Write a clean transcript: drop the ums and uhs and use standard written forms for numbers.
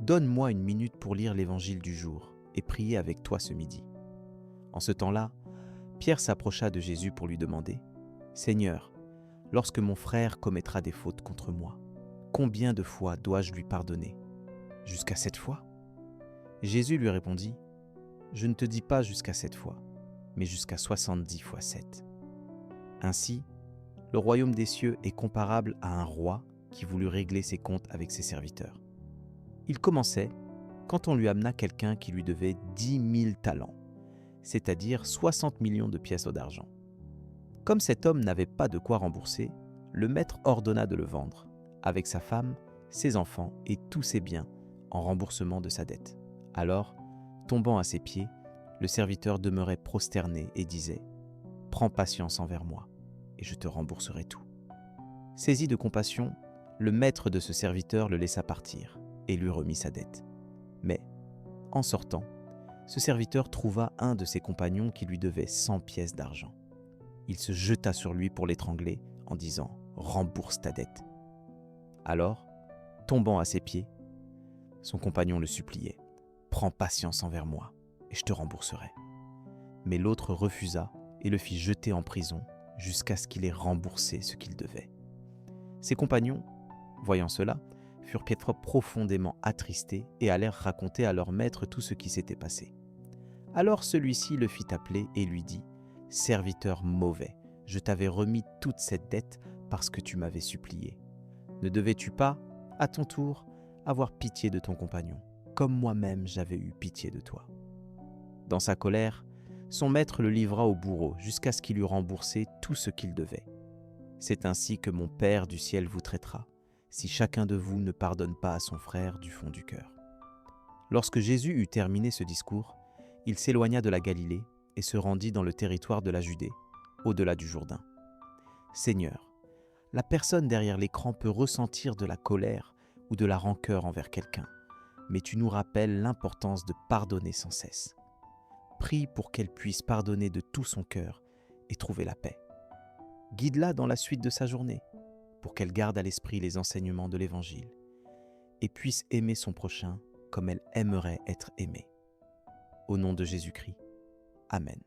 donne-moi une minute pour lire l'évangile du jour et prier avec toi ce midi. » En ce temps-là, Pierre s'approcha de Jésus pour lui demander « Seigneur, lorsque mon frère commettra des fautes contre moi, combien de fois dois-je lui pardonner? Jusqu'à 7 fois ?» Jésus lui répondit « Je ne te dis pas jusqu'à 7 fois, mais jusqu'à 70 fois 7. » Ainsi, le royaume des cieux est comparable à un roi qui voulut régler ses comptes avec ses serviteurs. Il commençait quand on lui amena quelqu'un qui lui devait 10 000 talents, c'est-à-dire 60 millions de pièces d'argent. Comme cet homme n'avait pas de quoi rembourser, le maître ordonna de le vendre, avec sa femme, ses enfants et tous ses biens, en remboursement de sa dette. Alors, tombant à ses pieds, le serviteur demeurait prosterné et disait « Prends patience envers moi, et je te rembourserai tout. » Saisi de compassion, le maître de ce serviteur le laissa partir et lui remit sa dette. Mais, en sortant, ce serviteur trouva un de ses compagnons qui lui devait 100 pièces d'argent. Il se jeta sur lui pour l'étrangler en disant « Rembourse ta dette. » Alors, tombant à ses pieds, son compagnon le suppliait « Prends patience envers moi et je te rembourserai. » Mais l'autre refusa et le fit jeter en prison jusqu'à ce qu'il ait remboursé ce qu'il devait. Ses compagnons, voyant cela, furent profondément attristés et allèrent raconter à leur maître tout ce qui s'était passé. Alors celui-ci le fit appeler et lui dit « Serviteur mauvais, je t'avais remis toute cette dette parce que tu m'avais supplié. Ne devais-tu pas, à ton tour, avoir pitié de ton compagnon, comme moi-même j'avais eu pitié de toi ?» Dans sa colère, son maître le livra au bourreau jusqu'à ce qu'il eût remboursé tout ce qu'il devait. C'est ainsi que mon Père du ciel vous traitera, si chacun de vous ne pardonne pas à son frère du fond du cœur. » Lorsque Jésus eut terminé ce discours, il s'éloigna de la Galilée et se rendit dans le territoire de la Judée, au-delà du Jourdain. « Seigneur, la personne derrière l'écran peut ressentir de la colère ou de la rancœur envers quelqu'un, mais tu nous rappelles l'importance de pardonner sans cesse. Prie pour qu'elle puisse pardonner de tout son cœur et trouver la paix. Guide-la dans la suite de sa journée, pour qu'elle garde à l'esprit les enseignements de l'Évangile et puisse aimer son prochain comme elle aimerait être aimée. Au nom de Jésus-Christ. Amen.